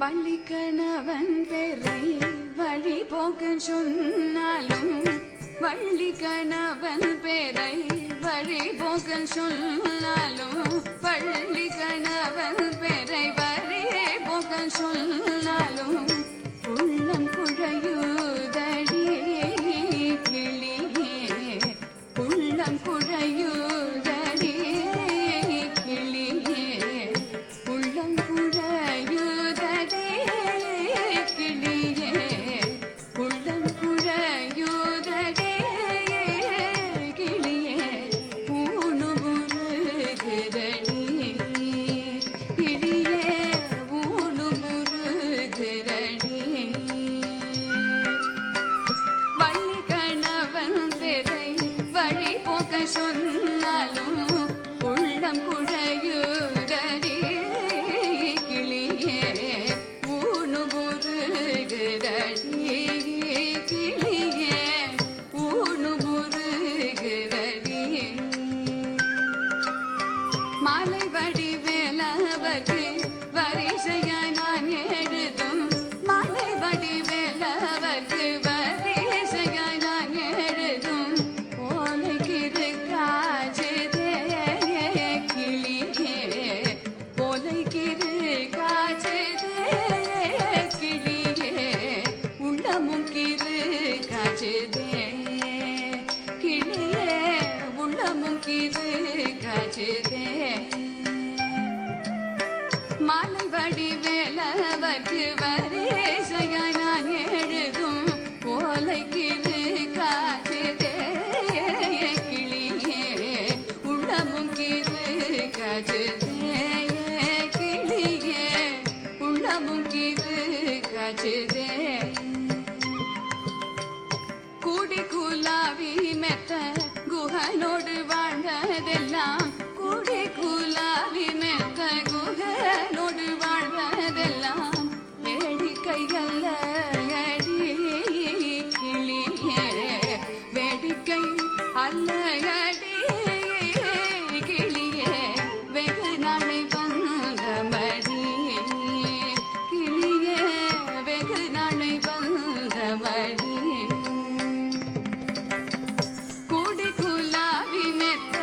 வள்ளி கணவன் பெறை வழி போக்க சொன்னாலும் வள்ளி கணவன் பெறை வழி போக்க சொன்னாலும் வள்ளி கணவன் பெறை வழி போக்க சொன்னாலும் உள்ளம் குழையுதடி கிளியே உள்ளம் குழையுதடி கிளியே உள்ளம் குழையுதடி கிளியே உள்ளம் குழையுதடி கிளியே ஊனு முருகுதடி கிளியே ஊனு முருகுதடி வள்ளி கணவன் பெறை வழி போக்க சொன்னாலும் உள்ளம் குழையுதடி கிளியே ஊனு முருகுதடி கிளியே ஊனு முருகுதடி மாலை வடிவேலவர்க்கு வரிசையாய் நான் எழுதும் மாலை வடிவேலவர்க்கு வரிசையாய் நான் எழுதும் ஓலைக்கிரு காஜதே கிளியே ஓலைக்கிரு காஜதே கிளியே உள்ளமும் கிரு காஜதே கிளியே உள்ளமும் கிரு காஜதே மாலை வடிவேலவர்க்கு வரிசையாய் நான் எழுதும் ஓலைக்கிரு காஜதே கிளியே உள்ளமும் கிரு காஜதே கிளியே உள்ளமும் கிரு காஜதே கூடி குலாவி மெத்த குகனோடு வாழ்ந்ததெல்லாம் கூடி குலாவி மெத்த குகனோடு வாழ்ந்ததெல்லாம் வேடிக்கையல்ல அடி கிளியே வேடிக்கை அல்ல அடி கிளியே வெகு நாளை வந்த மடி கிளியே வெகு நாளை வந்த மடி கூடி குலாவி மெத்த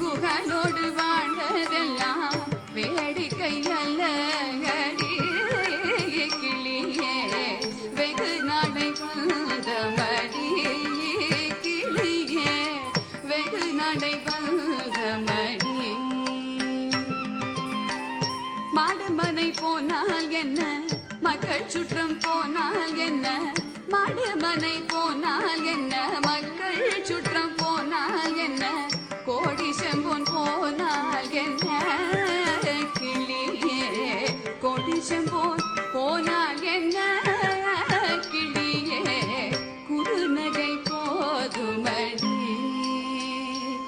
குகனோடு வாழ்ந்ததெல்லாம் வேடிக்கை அல்ல அடி கிளியே வெகு நாளை வந்த மடி கிளியே வெகு நாளை வந்த மடி மாடுமனை போனால் என்ன மக்கள் சுற்றம் போனால் என்ன மாடுமனை போனால் என்ன மக்கள் சுற்றம் போனால் என்ன கோடி செம்பொன் போனால் என்ன கிளியே கோடி செம்பொன் போனால் என்ன கிளியே குறுநகை போதுமடி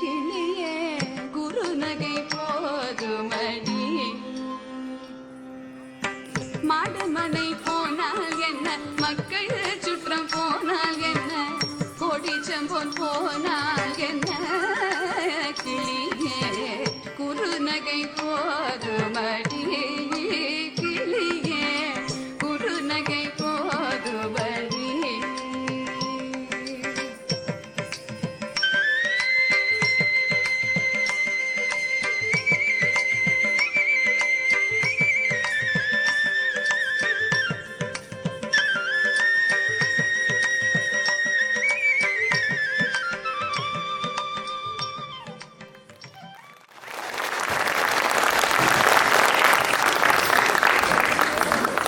கிளியே குறுநகை போதுமடி மாடுமனை போனால் என்ன மக்கள் சுற்றம் போனால் என்ன கோடி செம்பொன் போனால் என்ன